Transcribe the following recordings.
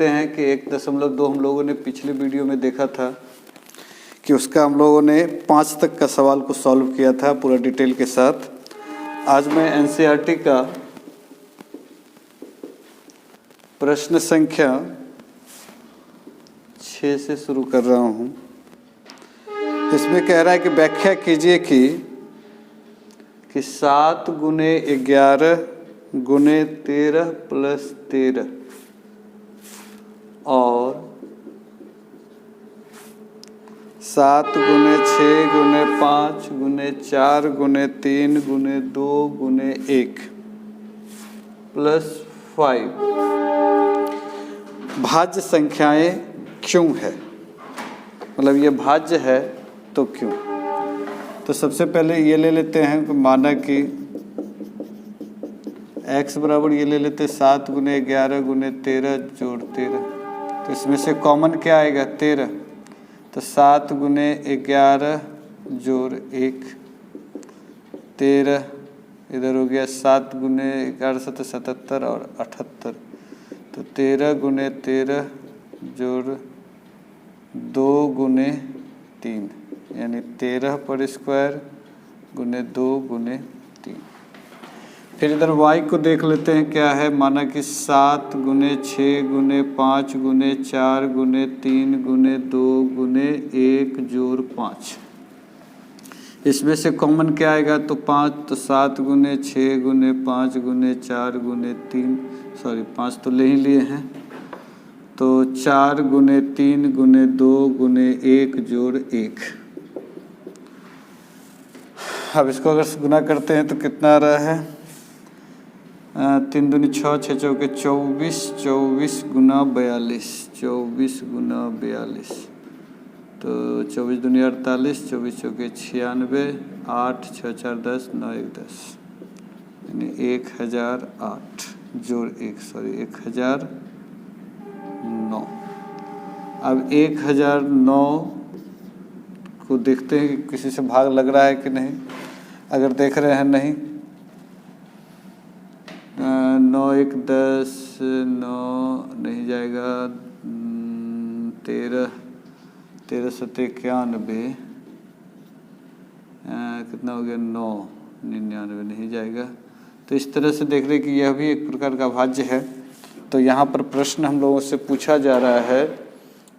लेते हैं कि 1.2 हम लोगों ने पिछले वीडियो में देखा था कि उसका हम लोगों ने 5 तक का सवाल को सॉल्व किया था पूरा डिटेल के साथ। आज मैं एनसीईआरटी का प्रश्न संख्या 6 से शुरू कर रहा हूँ। इसमें कह रहा है कि व्याख्या कीजिए कि 7 गुने 11 गुने 13 प्लस 13 और 7 गुने 6 गुने 5 गुने 4 गुने 3 गुने 2 गुने 1 प्लस 5 भाज्य संख्याएं क्यों है, मतलब ये भाज्य है तो क्यों। तो सबसे पहले ये ले लेते हैं, माना कि x बराबर ये ले लेते हैं 7 गुने 11 गुने 13 जोड़ 13। तो इसमें से कॉमन क्या आएगा 13, तो 7 गुने 11 जोड़ 1 13, इधर हो गया 7 गुने 11 7 77 और 78, तो 13 गुने 13 जोड़ 2 गुने 3 यानी 13 पर स्क्वायर गुने 2 गुने 3। फिर इधर y को देख लेते हैं क्या है, माना कि 7 गुने 6 गुने 5 गुने 4 गुने 3 गुने 2 गुने 1 जोड़ 5। इसमें से कॉमन क्या आएगा तो 5, तो 7 गुने 6 गुने 5 गुने 4 गुने 3, सॉरी 5 तो ले ही लिए हैं, तो 4 गुने 3 गुने 2 गुने 1 जोड़ 1। अब इसको अगर गुना करते हैं तो कितना आ रहा है, 3 दूनी 6 6 चौके 24, 24 गुना 42, 24 गुना 42, तो 24 दूनी 48, 24 चौके 96, 8 6 4 10 9 1 10 यानी 1008 जोड़ 1, सॉरी 1009। अब 1009 को देखते हैं कि किसी से भाग लग रहा है कि नहीं। अगर देख रहे हैं नहीं, 9 1 10, 9 नहीं जाएगा, 13 13 7 91, कितना हो गया 9 99 नहीं जाएगा। तो इस तरह से देख रहे कि यह भी एक प्रकार का भाज्य है। तो यहाँ पर प्रश्न हम लोगों से पूछा जा रहा है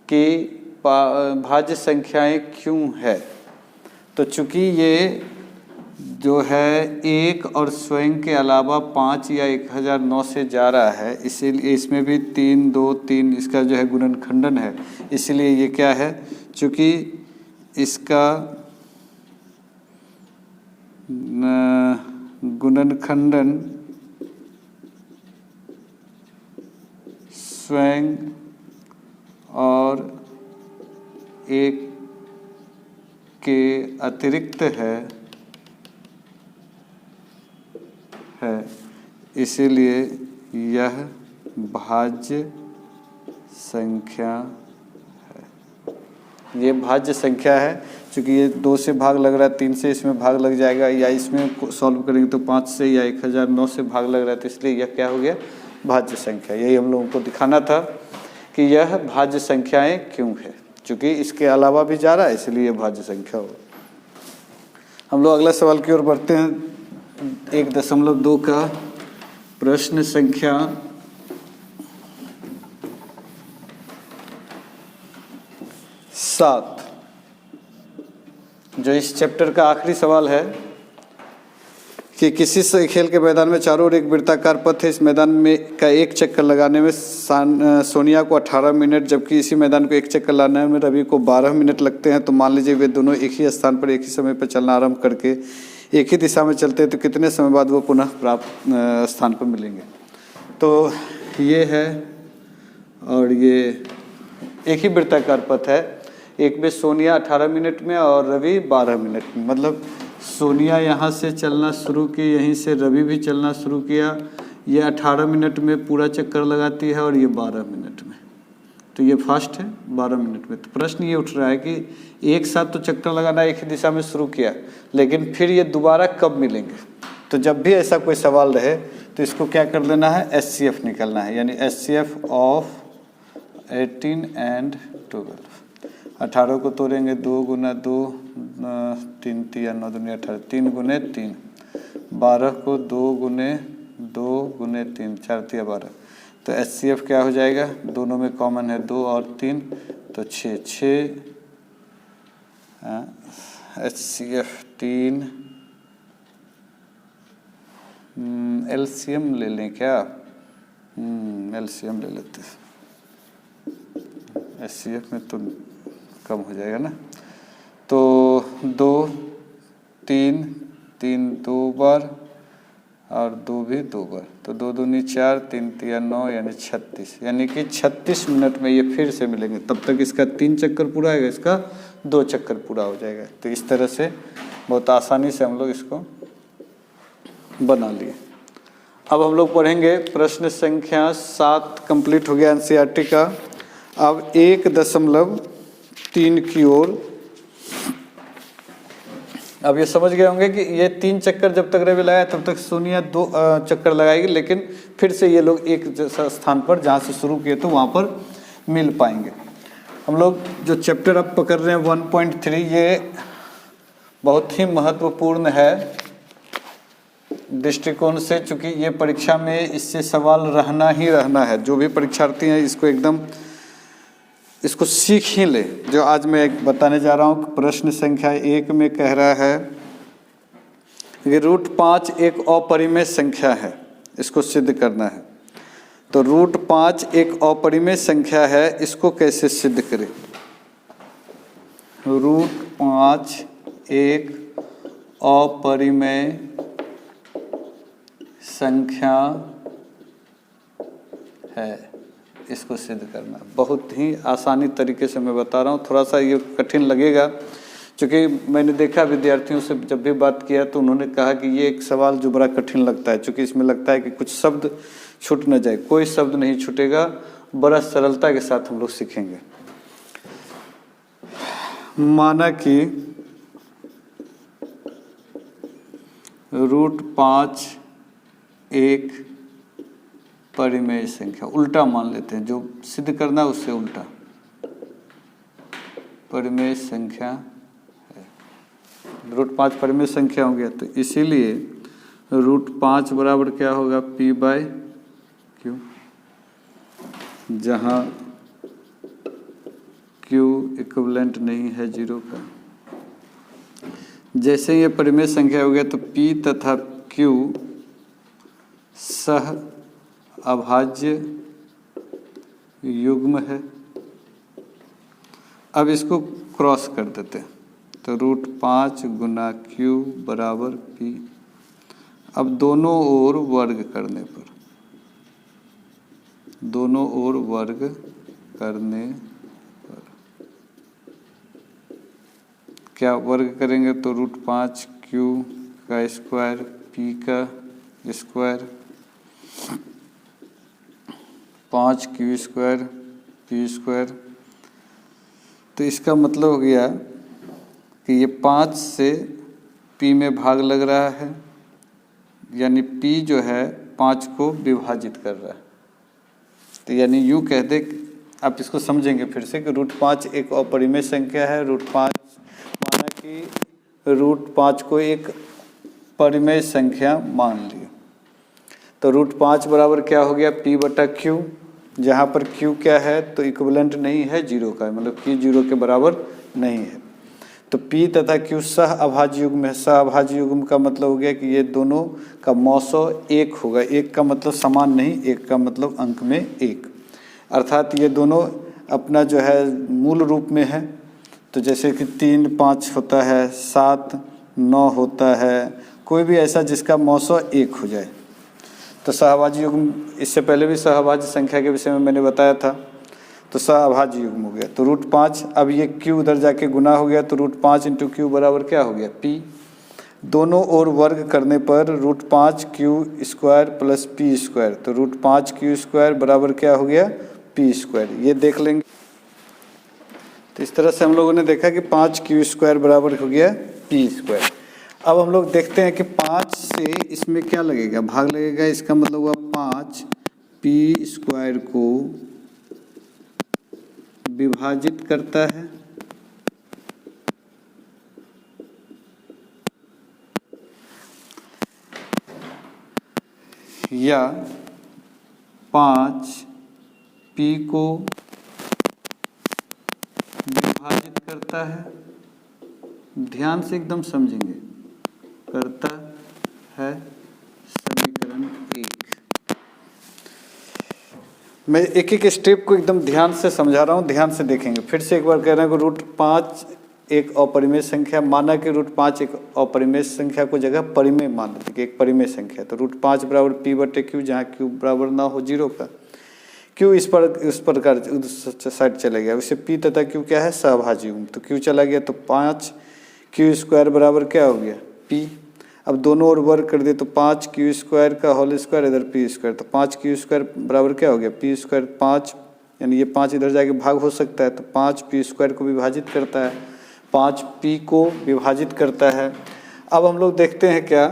कि भाज्य संख्याएं क्यों है। तो चूंकि ये जो है 1 और स्वयं के अलावा 5 या 1009 से जा रहा है, इसीलिए इसमें भी 3 2 3 इसका जो है गुणनखंडन है, इसीलिए ये क्या है, चूँकि इसका गुणनखंडन स्वयं और 1 के अतिरिक्त है इसीलिए यह भाज्य संख्या है। ये भाज्य संख्या है, क्योंकि ये 2 से भाग लग रहा है, 3 से इसमें भाग लग जाएगा, या इसमें सॉल्व करेंगे तो 5 से या 1009 से भाग लग रहा है, तो इसलिए यह क्या हो गया भाज्य संख्या। यही हम लोगों को दिखाना था कि यह भाज्य संख्याएं क्यों है, क्योंकि इसके अलावा भी जा रहा है, इसलिए यह भाज्य संख्या हो। हम लोग अगला सवाल की ओर बढ़ते हैं। 1.2 का प्रश्न संख्या 7, जो इस चैप्टर का आखिरी सवाल है कि किसी से खेल के मैदान में चारों ओर एक वृत्ताकार पथ है। इस मैदान में का एक चक्कर लगाने में सोनिया को 18 मिनट, जबकि इसी मैदान को एक चक्कर लगाने में रवि को 12 मिनट लगते हैं। तो मान लीजिए वे दोनों एक ही स्थान पर एक ही समय पर चलना आरंभ करके एक ही दिशा में चलते हैं, तो कितने समय बाद वो पुनः प्राप्त स्थान पर मिलेंगे। तो ये है, और ये एक ही वृत्ताकार पथ है। एक में सोनिया 18 मिनट में और रवि 12 मिनट में, मतलब सोनिया यहाँ से चलना शुरू की, यहीं से रवि भी चलना शुरू किया। ये 18 मिनट में पूरा चक्कर लगाती है और ये 12 मिनट में। तो ये फास्ट है 12 मिनट में। तो प्रश्न ये उठ रहा है कि एक साथ तो चक्कर लगाना एक ही दिशा में शुरू किया, लेकिन फिर ये दोबारा कब मिलेंगे। तो जब भी ऐसा कोई सवाल रहे तो इसको क्या कर लेना है, एचसीएफ निकालना है, यानी एचसीएफ ऑफ 18 and 12। 18 को तोड़ेंगे 2 गुना 2 3 3 9 दूनी 18 3 गुने 3। 12 को 2 गुने 2 गुने 3 4 3 12। तो HCF क्या हो जाएगा, दोनों में कॉमन है 2 और 3 तो 6 6 HCF 3। LCM ले लें क्या, LCM ले लेते हैं, HCF में तो कम हो जाएगा ना। तो 2 3 3 2 बार और 2 भी 2 बार, तो 2 दूनी 4 3 3 9 यानी 36, यानी कि 36 मिनट में ये फिर से मिलेंगे। तब तक इसका 3 चक्कर पूरा आएगा, इसका 2 चक्कर पूरा हो जाएगा। तो इस तरह से बहुत आसानी से हम लोग इसको बना लिए। अब हम लोग पढ़ेंगे प्रश्न संख्या 7 कंप्लीट हो गया NCERT का। अब 1.3 की ओर, अब ये समझ गए होंगे कि ये 3 चक्कर जब तक रवि लगाए तब तक सोनिया 2 चक्कर लगाएगी, लेकिन फिर से ये लोग एक स्थान पर जहाँ से शुरू किए तो वहाँ पर मिल पाएंगे। हम लोग जो चैप्टर अब पकड़ रहे हैं 1.3, ये बहुत ही महत्वपूर्ण है दृष्टिकोण से, चूँकि ये परीक्षा में इससे सवाल रहना ही रहना है। जो भी परीक्षार्थी हैं इसको एकदम इसको सीख ही ले। जो आज मैं एक बताने जा रहा हूँ, प्रश्न संख्या 1 में कह रहा है कि √5 एक अपरिमेय संख्या है, इसको सिद्ध करना है। तो √5 एक अपरिमेय संख्या है, इसको कैसे सिद्ध करें। √5 एक अपरिमेय संख्या है, इसको सिद्ध करना बहुत ही आसानी तरीके से मैं बता रहा हूँ। थोड़ा सा ये कठिन लगेगा, क्योंकि मैंने देखा विद्यार्थियों से जब भी बात किया तो उन्होंने कहा कि ये एक सवाल जो बड़ा कठिन लगता है, क्योंकि इसमें लगता है कि कुछ शब्द छूट न जाए। कोई शब्द नहीं छूटेगा, बड़ा सरलता के साथ हम लोग सीखेंगे। माना कि √5 एक परिमेय संख्या, उल्टा मान लेते हैं, जो सिद्ध करना है उससे उल्टा परिमेय संख्या है। √5 परिमेय संख्या हो गया, तो इसीलिए √5 बराबर क्या होगा, P/Q, जहाँ Q इक्विवेलेंट नहीं है 0 का। जैसे ये परिमेय संख्या हो गया तो P तथा Q सह अभाज्य युग्म है। अब इसको क्रॉस कर देते हैं, तो √5 गुना Q बराबर P। अब दोनों ओर वर्ग करने पर, दोनों ओर वर्ग करने पर क्या वर्ग करेंगे, तो √5 Q का स्क्वायर P का square 5Q square P square. तो इसका मतलब हो गया कि ये 5 से P में भाग लग रहा है, यानी P जो है 5 को विभाजित कर रहा है। तो यानी यूँ कह दे, आप इसको समझेंगे फिर से कि √5 एक अपरिमेय संख्या है। √5 माना कि √5 को एक परिमेय संख्या मान लिए, तो √5 बराबर क्या हो गया, P/Q, जहाँ पर Q क्या है तो इक्विवेलेंट नहीं है 0 का, मतलब Q 0 के बराबर नहीं है। तो P तथा Q सह अभाज्य युग्म है। सह अभाज्य युग्म का मतलब हो गया कि ये दोनों का मौसो 1 होगा। 1 का मतलब समान नहीं, 1 का मतलब अंक में 1, अर्थात ये दोनों अपना जो है मूल रूप में है। तो जैसे कि 3 5 होता है, 7 9 होता है, कोई भी ऐसा जिसका मौसो 1 हो जाए तो सहअभाज्य युग्म। इससे पहले भी सहअभाज्य संख्या के विषय में मैंने बताया था, तो सहअभाज्य युग्म हो गया। तो √5, अब ये Q उधर जाके गुना हो गया, तो √5 × Q बराबर क्या हो गया, P। दोनों ओर वर्ग करने पर √5Q square plus P square, तो √5Q स्क्वायर बराबर क्या हो गया, P स्क्वायर। ये देख लेंगे। तो इस तरह से हम लोगों ने देखा कि 5Q स्क्वायर बराबर हो गया P स्क्वायर। अब हम लोग देखते हैं कि 5 से इसमें क्या लगेगा, भाग लगेगा। इसका मतलब हुआ 5 P स्क्वायर को विभाजित करता है या 5p को विभाजित करता है, ध्यान से एकदम समझेंगे, करता है समीकरण 1। मैं एक एक स्टेप को एकदम ध्यान से समझा रहा हूँ, ध्यान से देखेंगे। फिर से एक बार कह रहे हैं कि √5 एक अपरिमेय संख्या, माना कि √5 एक अपरिमेय संख्या को जगह परिमेय मान लेते कि एक परिमेय संख्या, तो √5 बराबर p/q, जहाँ q बराबर ना हो 0 का। q इस प्रकार उस साइड चला गया, उसे p तथा q क्या है, सहभाजी हूँ, तो q चला गया, तो 5q² बराबर क्या हो गया, p। अब दोनों ओर वर्ग कर दिए तो 5q² का होल स्क्वायर, इधर p², तो 5q² बराबर क्या हो गया, p², 5, यानी ये 5 इधर जाके भाग हो सकता है, तो 5p² को विभाजित करता है, 5p को विभाजित करता है। अब हम लोग देखते हैं क्या,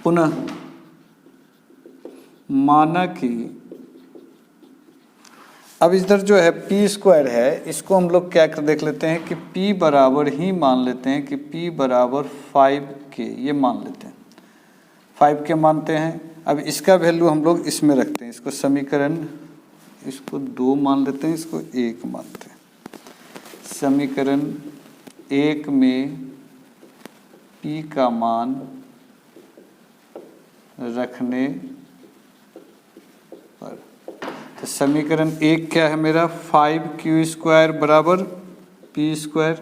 पुनः माना कि अब इधर जो है p² है, इसको हम लोग क्या कर देख लेते हैं कि p बराबर ही मान लेते हैं कि p बराबर 5k, ये मान लेते हैं, 5k मानते हैं। अब इसका वैल्यू हम लोग इसमें रखते हैं, इसको समीकरण, इसको 2 मान लेते हैं, इसको 1 मानते हैं। समीकरण 1 में p का मान रखने पर, तो समीकरण 1 क्या है मेरा, 5q² बराबर p²,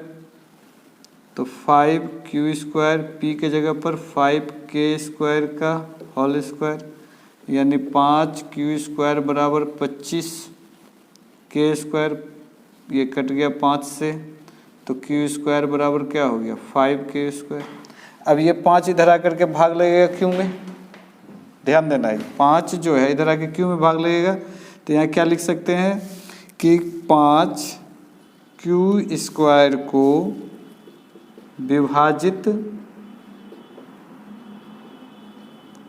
तो 5q² p के जगह पर 5k² का होल स्क्वायर, यानी 5q² बराबर 25, k², ये कट गया 5 से, तो q² बराबर क्या हो गया, 5k²। अब ये 5 इधर आकर के भाग लगेगा q में, ध्यान देना है, 5 जो है इधर आके q में भाग लगेगा, तो यहाँ क्या लिख सकते हैं कि 5q² को विभाजित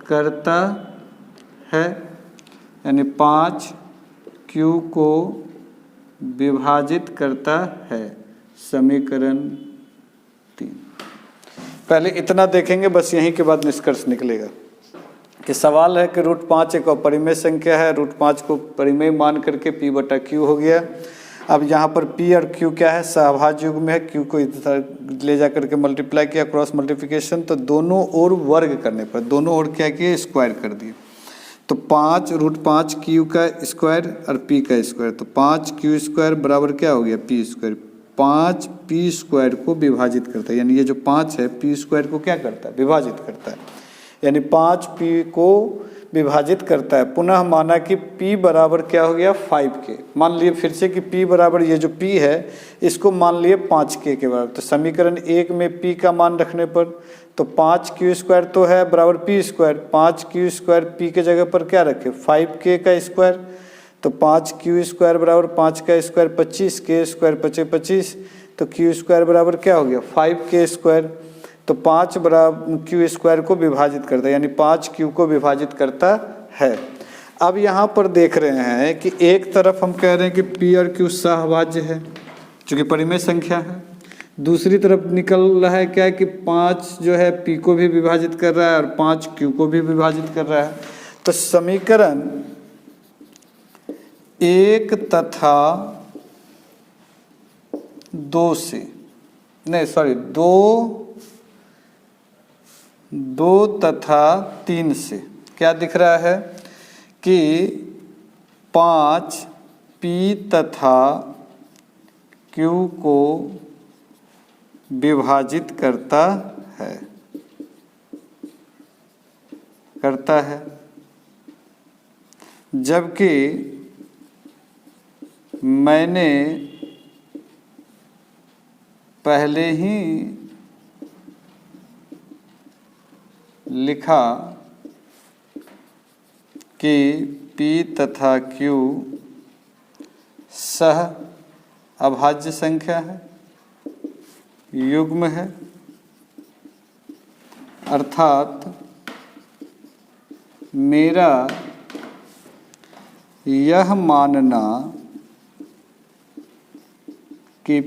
करता है, यानी 5q को विभाजित करता है, समीकरण 3। पहले इतना देखेंगे, बस यहीं के बाद निष्कर्ष निकलेगा कि सवाल है कि √5 एक अपरिमेय संख्या है, √5 को परिमेय मान करके p/q हो गया। अब यहाँ पर p और q क्या है, सहभाज्य युग्म है, q को इधर ले जा करके मल्टीप्लाई किया, क्रॉस मल्टीप्लिकेशन, तो दोनों ओर वर्ग करने पर दोनों ओर क्या किए, स्क्वायर कर दिए, तो 5√5q का स्क्वायर और p का स्क्वायर, तो 5q² बराबर क्या हो गया, p²। 5p² को विभाजित करता है, यानी ये जो 5 है p² को क्या करता है, विभाजित करता है, यानी 5p को विभाजित करता है। पुनः माना कि p बराबर क्या हो गया, 5k, मान लिए फिर से कि p बराबर, ये जो p है इसको मान लिए 5k के बराबर, तो समीकरण 1 में p का मान रखने पर, तो 5q² तो है बराबर p², 5q² p के जगह पर क्या रखे, 5k का स्क्वायर, तो 5q² बराबर 5 का स्क्वायर 25, k² 25, तो q² बराबर क्या हो गया, 5k², तो 5 बराबर q² को विभाजित करता है, यानी 5q को विभाजित करता है। अब यहाँ पर देख रहे हैं कि एक तरफ हम कह रहे हैं कि p और q सहभाज्य है, चूँकि परिमेय संख्या है, दूसरी तरफ निकल रहा है क्या कि 5 जो है p को भी विभाजित कर रहा है और 5 q को भी विभाजित कर रहा है। तो समीकरण 1 तथा 2 से, नहीं सॉरी, 2 तथा 3 से क्या दिख रहा है कि 5p तथा q को विभाजित करता है, जबकि मैंने पहले ही लिखा कि p तथा q सह अभाज्य संख्या है, युग्म है, अर्थात मेरा यह मानना कि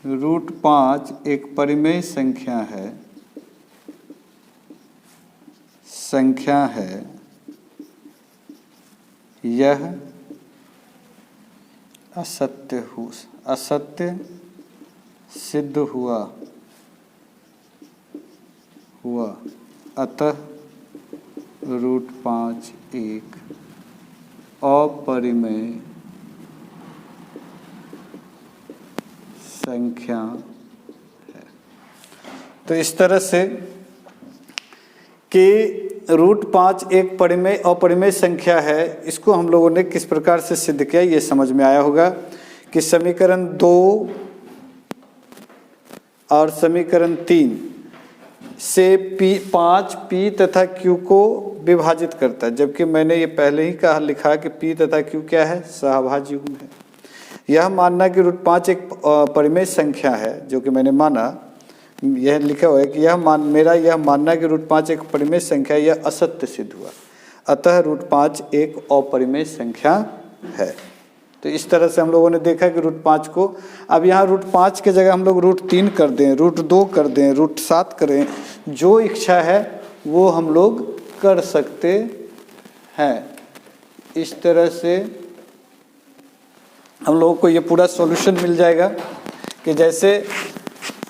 √5 एक परिमेय संख्या है, यह असत्य सिद्ध हुआ, अतः √5 एक अपरिमेय संख्या है। तो इस तरह से कि √5 एक परिमेय अपरिमेय संख्या है, इसको हम लोगों ने किस प्रकार से सिद्ध किया ये समझ में आया होगा कि समीकरण 2 और समीकरण 3 से P5 P तथा Q को विभाजित करता है, जबकि मैंने ये पहले ही कहा लिखा कि P तथा Q क्या है, सहभाज्य युग्म है। यह मानना कि √5 एक परिमेय संख्या है, जो कि मैंने माना, यह लिखा हुआ है कि यह मानना कि √5 एक परिमेय संख्या है, यह असत्य सिद्ध हुआ, अतः √5 एक अपरिमेय संख्या है। तो इस तरह से हम लोगों ने देखा कि √5 को, अब यहाँ √5 के जगह हम लोग √3 कर दें, √2 कर दें, √7 करें, जो इच्छा है वो हम लोग कर सकते हैं। इस तरह से हम लोगों को ये पूरा सॉल्यूशन मिल जाएगा कि जैसे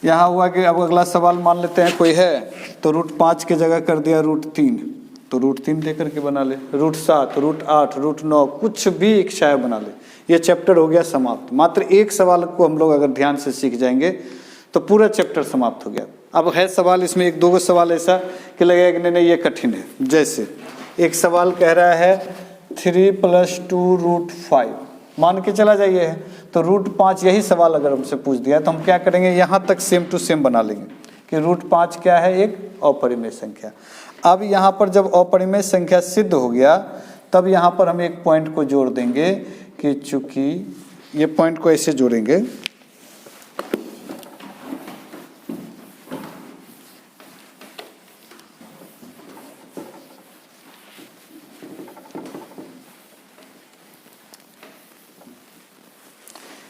यहाँ हुआ कि अब अगला सवाल मान लेते हैं कोई है, तो √5 के जगह कर दिया √3, तो √3 दे करके बना ले, √7, √8, √9, कुछ भी इच्छाएँ बना ले। ये चैप्टर हो गया समाप्त। मात्र एक सवाल को हम लोग अगर ध्यान से सीख जाएंगे तो पूरा चैप्टर समाप्त हो गया। अब है सवाल इसमें 1-2 सवाल ऐसा कि लगेगा कि नहीं ये कठिन है। जैसे एक सवाल कह रहा है 3 + 2 √5, मान के चला जाइए है, तो √5 यही सवाल अगर हमसे पूछ दिया तो हम क्या करेंगे, यहाँ तक सेम टू सेम बना लेंगे कि √5 क्या है, एक अपरिमेय संख्या। अब यहाँ पर जब अपरिमेय संख्या सिद्ध हो गया तब यहाँ पर हम एक पॉइंट को जोड़ देंगे कि चूंकि ये पॉइंट को ऐसे जोड़ेंगे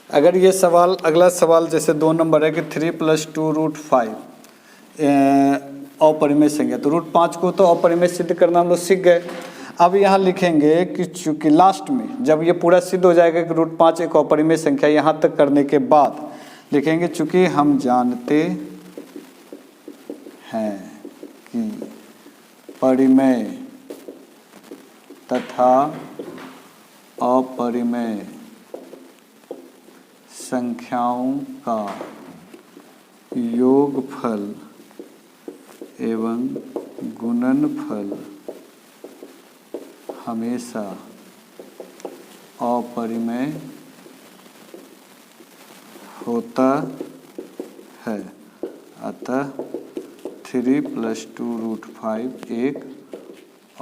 अगर ये सवाल, अगला सवाल जैसे 2 नंबर है कि 3 + 2 √5 अपरिमेय संख्या, तो √5 को तो अपरिमेय सिद्ध करना हम लोग सीख गए। अब यहाँ लिखेंगे कि चूंकि लास्ट में जब ये पूरा सिद्ध हो जाएगा कि √5 एक अपरिमेय संख्या, यहाँ तक करने के बाद लिखेंगे चूंकि हम जानते हैं कि परिमेय तथा अपरिमेय संख्याओं का योगफल एवं गुणनफल हमेशा अपरिमेय होता है, अतः 3 + 2 √5 एक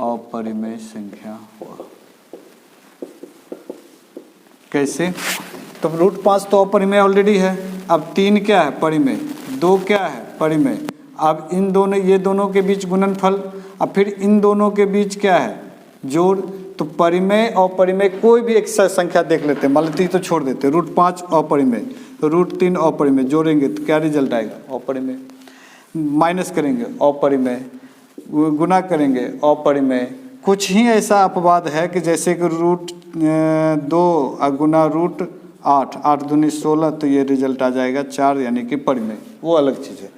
अपरिमेय संख्या हुआ। कैसे? तो √5 तो अपरिमेय ऑलरेडी है। अब 3 क्या है, परिमेय, 2 क्या है, परिमेय। अब इन दोनों, ये दोनों के बीच गुणनफल, अब फिर इन दोनों के बीच क्या है, जोड़। तो परिमेय और परिमेय कोई भी एक संख्या देख लेते हैं, मान लेते तो छोड़ देते, √5 अपरिमेय, √3 अपरिमेय, जोड़ेंगे तो क्या रिजल्ट आएगा, अपरिमेय। माइनस करेंगे अपरिमेय, गुना करेंगे अपरिमेय। कुछ ही ऐसा अपवाद है कि जैसे कि √2 गुना √8, 8 दूनी 16, तो ये रिजल्ट आ जाएगा 4, यानी कि परिमेय, वो अलग चीज़ है।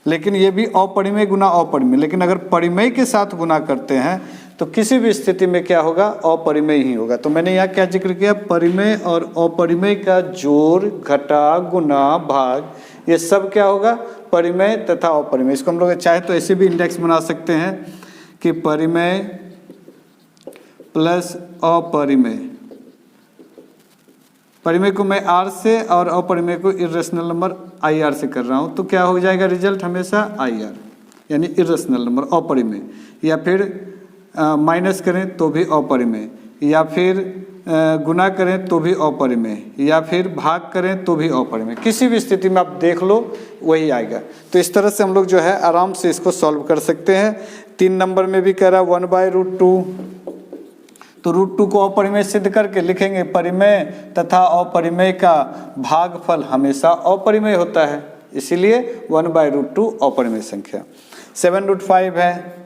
लेकिन ये भी अपरिमेय गुना अपरिमेय। लेकिन अगर परिमेय के साथ गुना करते हैं तो किसी भी स्थिति में क्या होगा, अपरिमेय ही होगा। तो मैंने यहाँ क्या जिक्र किया, परिमेय और अपरिमेय का जोड़, घटा, गुना, भाग, ये सब क्या होगा, परिमेय तथा अपरिमेय। इसको हम लोग चाहे तो ऐसे भी इंडेक्स बना सकते हैं कि परिमेय प्लस अपरिमेय। परिमेय को मैं R से और अपरिमेय को इर्रेशनल नंबर IR से कर रहा हूँ, तो क्या हो जाएगा रिजल्ट हमेशा IR, यानी इर्रेशनल नंबर अपरिमेय। या फिर माइनस करें तो भी अपरिमेय, या फिर गुना करें तो भी अपरिमेय, या फिर भाग करें तो भी अपरिमेय। किसी भी स्थिति में आप देख लो वही आएगा। तो इस तरह से हम लोग जो है आराम से इसको सॉल्व कर सकते हैं। 3 नंबर में भी कह रहा है 1/√2, तो √2 को अपरिमेय सिद्ध करके लिखेंगे परिमेय तथा अपरिमेय का भागफल हमेशा अपरिमेय होता है, इसीलिए 1/√2 अपरिमेय संख्या। 7√5 है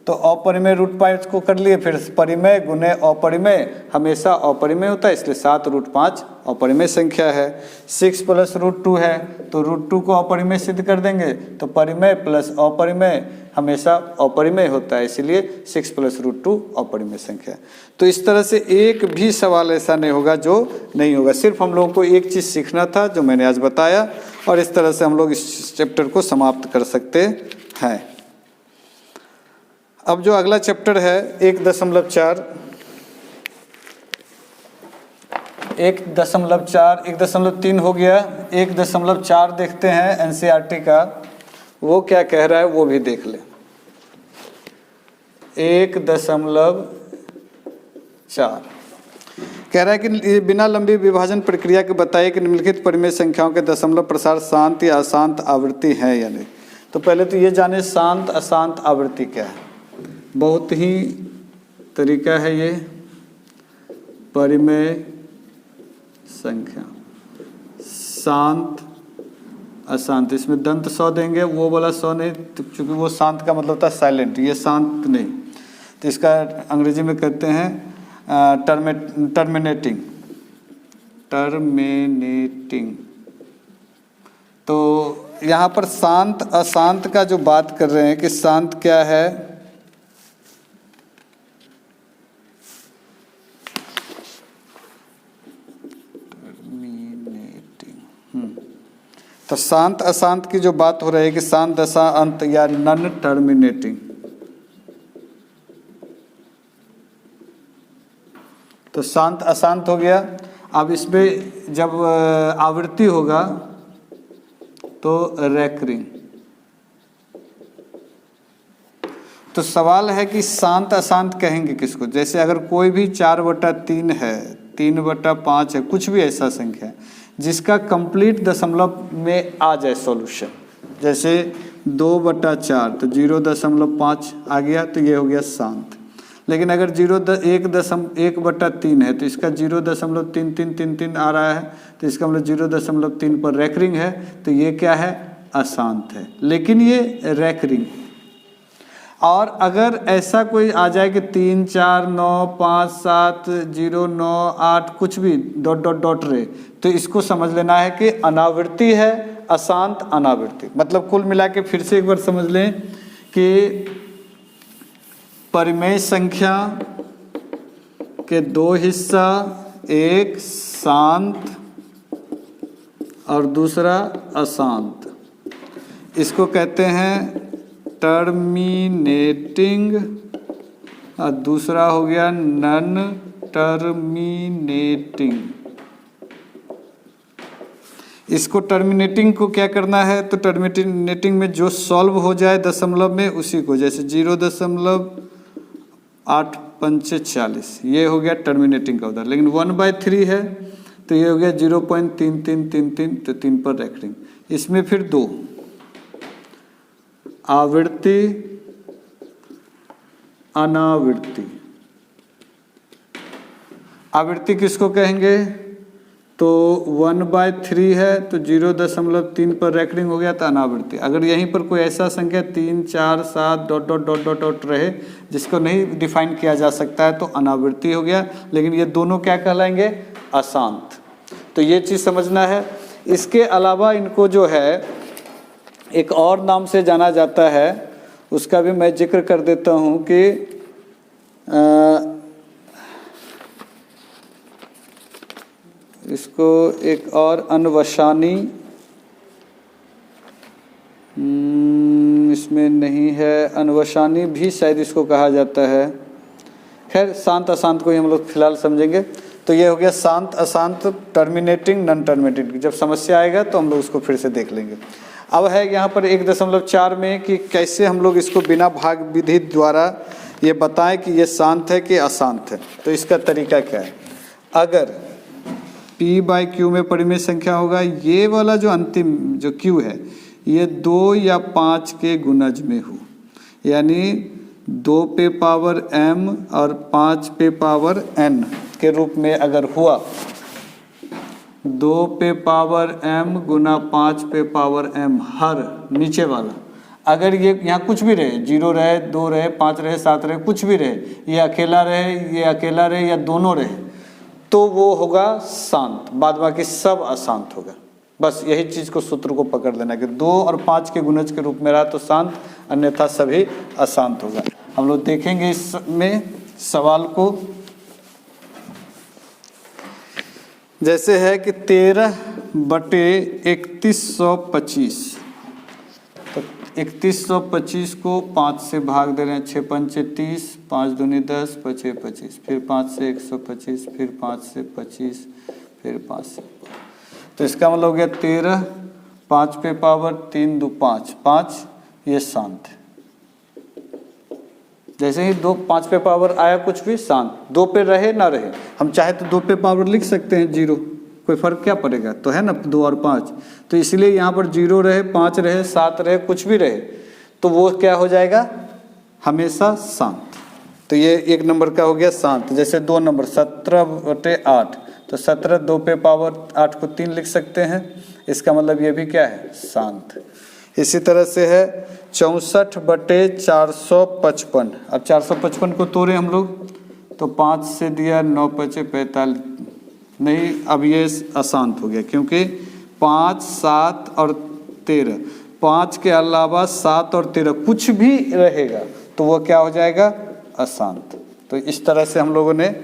तो अपरिमेय √5 को कर लिए, फिर परिमेय गुने अपरिमेय हमेशा अपरिमेय होता है, इसलिए 7√5 अपरिमेय संख्या है। 6 + √2 है तो √2 को अपरिमेय सिद्ध कर देंगे, तो परिमेय प्लस अपरिमेय हमेशा अपरिमेय होता है, इसीलिए 6 + √2 अपरिमेय संख्या। तो इस तरह से एक भी सवाल ऐसा नहीं होगा जो नहीं होगा। सिर्फ हम लोगों को एक चीज़ सीखना था जो मैंने आज बताया, और इस तरह से हम लोग इस चैप्टर को समाप्त कर सकते हैं। अब जो अगला चैप्टर है 1.4, 1.4, 1.3 हो गया, 1.4 देखते हैं एनसीईआरटी का, वो क्या कह रहा है वो भी देख ले। 1.4 कह रहा है कि बिना लंबी विभाजन प्रक्रिया के बताइए कि निम्नलिखित परिमेय संख्याओं के दशमलव प्रसार शांत या अशांत आवृत्ति है या नहीं। तो पहले तो ये जाने शांत अशांत आवृत्ति क्या है। बहुत ही तरीका है ये, परिमेय संख्या शांत अशांत, इसमें दंत सौ देंगे, वो वाला सौ नहीं, चूंकि वो शांत का मतलब था साइलेंट, ये शांत नहीं, तो इसका अंग्रेजी में कहते हैं टर्मिनेटिंग। तो यहाँ पर शांत अशांत का जो बात कर रहे हैं कि शांत क्या है, तो शांत अशांत की जो बात हो रही है कि शांत दशा अंत या नॉन टर्मिनेटिंग, तो शांत अशांत हो गया। अब इसमें जब आवृत्ति होगा तो रेकरिंग। तो सवाल है कि शांत अशांत कहेंगे किसको। जैसे अगर कोई भी 4/3 है, 3/5 है, कुछ भी ऐसा संख्या है जिसका कंप्लीट दशमलव में आ जाए सॉल्यूशन, जैसे 2/4 तो 0.5 आ गया, तो ये हो गया शांत। लेकिन अगर 1/3 है तो इसका 0.3333 आ रहा है, तो इसका मतलब 0.3 पर रेकरिंग है, तो ये क्या है, अशांत है, लेकिन ये रेकरिंग। और अगर ऐसा कोई आ जाए कि 3, 4, 9, 5, 7, 0, 9, 8 कुछ भी डॉट रहे, तो इसको समझ लेना है कि अनावृत्ति है, अशांत अनावृत्ति। मतलब कुल मिला के फिर से एक बार समझ लें कि परिमेय संख्या के 2 हिस्सा, एक शांत और दूसरा अशांत, इसको कहते हैं टर्मिनेटिंग, और दूसरा हो गया नॉन टर्मिनेटिंग। इसको टर्मिनेटिंग को क्या करना है, तो टर्मिनेटिंग में जो सॉल्व हो जाए दशमलव में उसी को, जैसे 0.845, ये हो गया टर्मिनेटिंग का उदाहरण। लेकिन 1/3 है तो ये हो गया 0.3333, तो 3 पर रेकरिंग। इसमें फिर 2 आवृत्ति अनावृत्ति। आवृत्ति किसको कहेंगे, तो 1/3 है तो 0.3 पर रेकरिंग हो गया, तो अनावृत्ति। अगर यहीं पर कोई ऐसा संख्या 3, 4, 7 डॉट रहे जिसको नहीं डिफाइन किया जा सकता है, तो अनावृत्ति हो गया। लेकिन ये दोनों क्या कहलाएंगे, अशांत। तो ये चीज़ समझना है। इसके अलावा इनको जो है एक और नाम से जाना जाता है, उसका भी मैं जिक्र कर देता हूँ कि इसको एक और अनवशानी, इसमें नहीं है, अनवशानी भी शायद इसको कहा जाता है। खैर शांत अशांत को ही हम लोग फिलहाल समझेंगे। तो ये हो गया शांत अशांत, टर्मिनेटिंग नॉन टर्मिनेटिंग। जब समस्या आएगा तो हम लोग उसको फिर से देख लेंगे। अब है यहाँ पर 1.4 में कि कैसे हम लोग इसको बिना भाग विधि द्वारा ये बताएं कि ये शांत है कि अशांत है। तो इसका तरीका क्या है, अगर P/Q में परिमेय संख्या होगा, ये वाला जो अंतिम जो Q है ये 2 या 5 के गुणज में हो, यानी 2 पे पावर m और 5 पे पावर n के रूप में अगर हुआ, 2 पे पावर m गुना 5 पे पावर m हर नीचे वाला, अगर ये यहाँ कुछ भी रहे, 0 रहे, 2 रहे, 5 रहे, 7 रहे, कुछ भी रहे, ये अकेला रहे या दोनों रहे, तो वो होगा शांत, बाद बाकी सब अशांत होगा। बस यही चीज़ को, सूत्र को पकड़ लेना कि 2 और 5 के गुणज के रूप में रहा तो शांत, अन्यथा सभी अशांत होगा। हम लोग देखेंगे इसमें सवाल को। जैसे है कि 13/3125, तो 3125 को 5 से भाग दे रहे हैं, 6 पंचे 30, 5 दूनी 10, 5 25, फिर 5 से 125, फिर 5 से 25, फिर 5 से, तो इसका मतलब हो गया 13, 5 पे पावर 3 2 5, 5 ये शांत है। जैसे ही 2 5 पे पावर आया कुछ भी शांत, 2 पे रहे ना रहे, हम चाहे तो 2 पे पावर लिख सकते हैं 0, कोई फर्क क्या पड़ेगा, तो है ना 2 और 5, तो इसलिए यहाँ पर 0 रहे, 5 रहे, 7 रहे, कुछ भी रहे, तो वो क्या हो जाएगा, हमेशा शांत। तो ये 1 नंबर का हो गया शांत। जैसे 2 नंबर 17/8, तो 17 2 पे पावर 8 को 3 लिख सकते हैं, इसका मतलब ये भी क्या है, शांत। इसी तरह से है 64/455, अब 455 को तोड़े हम लोग, तो 5 से दिया, 9 5 45, नहीं अब ये अशांत हो गया, क्योंकि 5 7 और 13, 5 के अलावा 7 और 13 कुछ भी रहेगा तो वो क्या हो जाएगा, अशांत। तो इस तरह से हम लोगों ने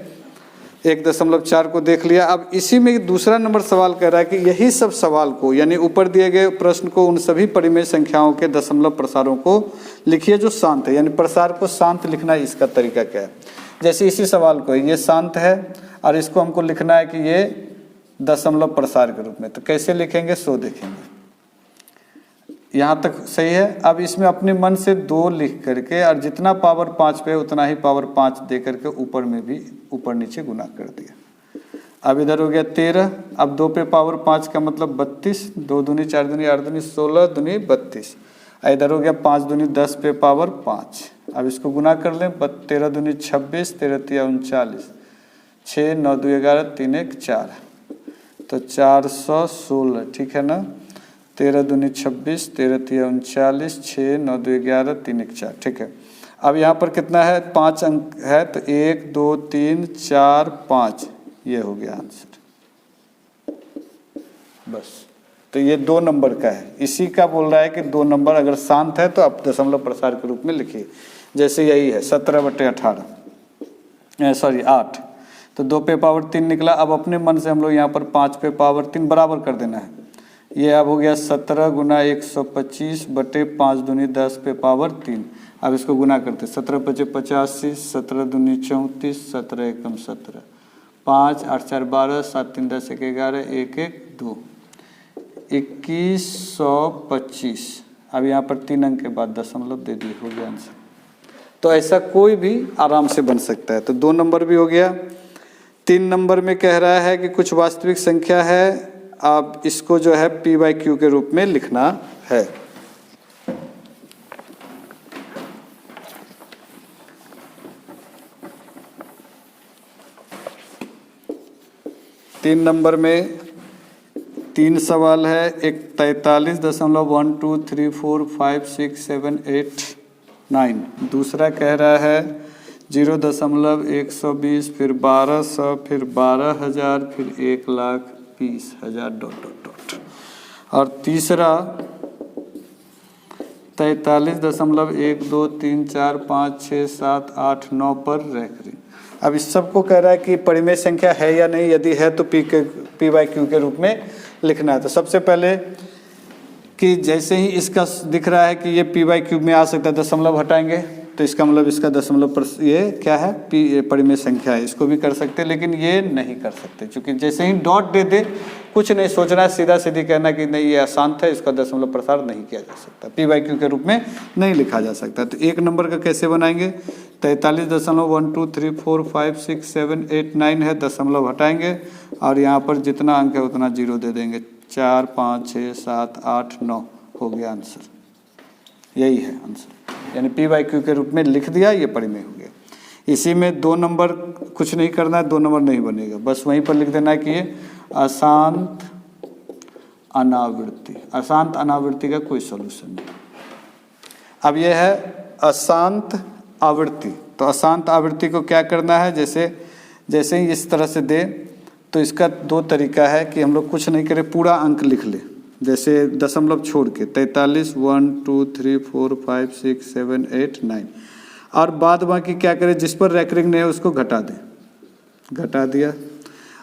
1.4 को देख लिया। अब इसी में दूसरा नंबर सवाल कह रहा है कि यही सब सवाल को, यानी ऊपर दिए गए प्रश्न को, उन सभी परिमेय संख्याओं के दशमलव प्रसारों को लिखिए जो शांत है, यानी प्रसार को शांत लिखना, इसका तरीका क्या है। जैसे इसी सवाल को, ये शांत है और इसको हमको लिखना है कि ये दशमलव प्रसार के रूप में, तो कैसे लिखेंगे सो देखेंगे। यहाँ तक सही है। अब इसमें अपने मन से 2 लिख करके और जितना पावर 5 पे उतना ही पावर 5 दे करके ऊपर में भी ऊपर नीचे गुना कर दिया। अब इधर हो गया 13, अब 2 पे पावर 5 का मतलब 32, 2 दूनी 4 दूनी 8 दूनी 16 दूनी 32, इधर हो गया 5 दूनी 10 पे पावर 5। अब इसको गुना कर लें, 13 दूनी 26, 13 तिया 39, 6 9 2 11 3 1 4, तो 416, ठीक है ना। 13 दूनी 26, 13 तिया 39, 6 9 2 11 3 1 4, ठीक है। अब यहाँ पर कितना है, 5 अंक है, तो 1 2 3 4 5, ये हो गया आंसर। बस, तो ये 2 नंबर का है। इसी का बोल रहा है कि 2 नंबर अगर शांत है तो आप दशमलव प्रसार के रूप में लिखिए। जैसे यही है 17/18, सॉरी 8, तो 2 पे पावर 3 निकला। अब अपने मन से हम लोग यहाँ पर 5 पे पावर 3 बराबर कर देना है। ये अब हो गया 17 गुना 125 बटे 5 दूनी 10 पे पावर 3। अब इसको गुना करते, 17 5 85, 17 दूनी 34, 17 एकम 17, 5 8 4 12, 7 3 10 1 11, 1 1 2, 2125। अब यहाँ पर 3 अंक के बाद दशमलव दे दिए, हो गया आंसर। तो ऐसा कोई भी आराम से बन सकता है। तो 2 नंबर भी हो गया। 3 नंबर में कह रहा है कि कुछ वास्तविक संख्या है, आप इसको जो है P/Q के रूप में लिखना है। तीन नंबर में 3 सवाल है। एक 43.123456789, दूसरा कह रहा है 0.120, फिर 1200, फिर 12,000, फिर 1,20,000 ... और तीसरा 43.123456789 पर रैखरी। अब इस सबको कह रहा है कि परिमेय संख्या है या नहीं, यदि है तो P/Q के रूप में लिखना है। तो सबसे पहले कि जैसे ही इसका दिख रहा है कि ये P/Q में आ सकता है, दशमलव हटाएंगे तो इसका मतलब इसका दशमलव पर ये क्या है, परिमेय संख्या है। इसको भी कर सकते हैं लेकिन ये नहीं कर सकते, क्योंकि जैसे ही डॉट दे दे, कुछ नहीं सोचना, सीधा सीधी कहना कि नहीं ये अशांत है, इसका दशमलव प्रसार नहीं किया जा सकता, P/Q के रूप में नहीं लिखा जा सकता। तो 1 नंबर का कैसे बनाएंगे, 43.123456789 है, दशमलव हटाएंगे और यहाँ पर जितना अंक है उतना 0 दे देंगे। 4 5 6 7 8 9 हो गया आंसर, यही है आंसर। यानी पी बाई क्यू के रूप में लिख दिया, ये परिमेय हो गया। इसी में 2 नंबर कुछ नहीं करना है, 2 नंबर नहीं बनेगा, बस वहीं पर लिख देना है कि ये अशांत अनावृत्ति। अशांत अनावृत्ति का कोई सॉल्यूशन नहीं। अब यह है अशांत आवृत्ति। तो अशांत आवृत्ति को क्या करना है, जैसे ही इस तरह से दे तो इसका 2 तरीका है कि हम लोग कुछ नहीं करें, पूरा अंक लिख ले, जैसे दशमलव छोड़ के 43 1 2 3 4 5 6 7 8 9, और बाद बाकी क्या करें, जिस पर रैकरिंग नहीं है उसको घटा दें, घटा दिया।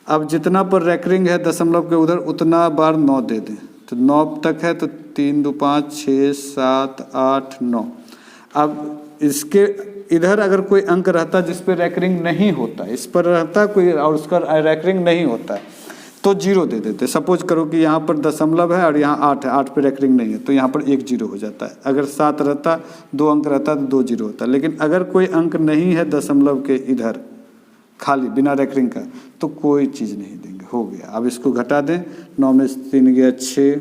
अब जितना पर रैकरिंग है दशमलव के उधर उतना बार 9 दे दें, तो 9 तक है तो 3 2 5 6 7 8 9। अब इसके इधर अगर कोई अंक रहता जिस पर रैकरिंग नहीं होता, इस पर रहता कोई और उसका रैकरिंग नहीं होता है, तो 0 दे देते। सपोज करो कि यहाँ पर दशमलव है और यहाँ 8 है, 8 पे रैकरिंग नहीं है तो यहाँ पर 1 0 हो जाता है। अगर 7 रहता, 2 अंक रहता तो 2 0 होता। लेकिन अगर कोई अंक नहीं है दशमलव के इधर, खाली बिना रैकरिंग का, तो कोई चीज़ नहीं देंगे, हो गया। अब इसको घटा दें, 9 में से 3 गया 6,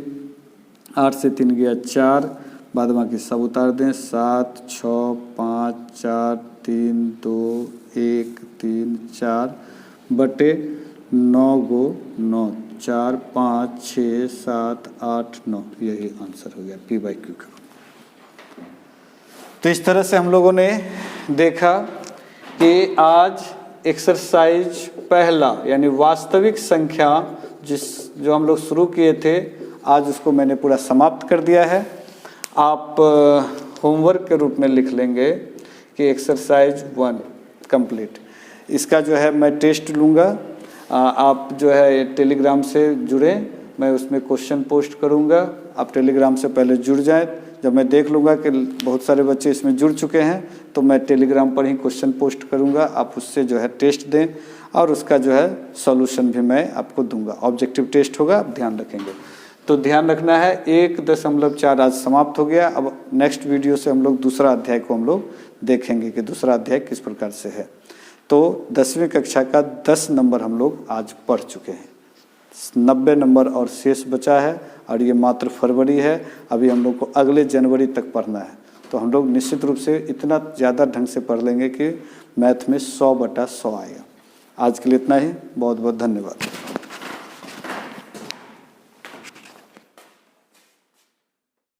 8 से 3 गया 4, बाद बाकी सब उतार दें, 7 6 5 4 3 2 1 3 4 बटे 9 गो 9 4 5 6 7 8 9, यही आंसर हो गया पी बाई क्यू का। तो इस तरह से हम लोगों ने देखा कि आज एक्सरसाइज पहला यानी वास्तविक संख्या जो हम लोग शुरू किए थे, आज उसको मैंने पूरा समाप्त कर दिया है। आप होमवर्क के रूप में लिख लेंगे कि एक्सरसाइज 1 कंप्लीट। इसका जो है मैं टेस्ट लूँगा, आप जो है टेलीग्राम से जुड़ें, मैं उसमें क्वेश्चन पोस्ट करूँगा। आप टेलीग्राम से पहले जुड़ जाएं, जब मैं देख लूँगा कि बहुत सारे बच्चे इसमें जुड़ चुके हैं तो मैं टेलीग्राम पर ही क्वेश्चन पोस्ट करूँगा। आप उससे जो है टेस्ट दें और उसका जो है सॉल्यूशन भी मैं आपको दूंगा। ऑब्जेक्टिव टेस्ट होगा, आप ध्यान रखेंगे। तो ध्यान रखना है 1.4 आज समाप्त हो गया। अब नेक्स्ट वीडियो से हम लोग दूसरा अध्याय को हम लोग देखेंगे कि दूसरा अध्याय किस प्रकार से है। तो 10वीं कक्षा का 10 नंबर हम लोग आज पढ़ चुके हैं, 90 नंबर और शेष बचा है, और ये मात्र फरवरी है। अभी हम लोग को अगले जनवरी तक पढ़ना है। तो हम लोग निश्चित रूप से इतना ज़्यादा ढंग से पढ़ लेंगे कि मैथ में 100/100 आएगा। आज के लिए इतना ही, बहुत बहुत धन्यवाद।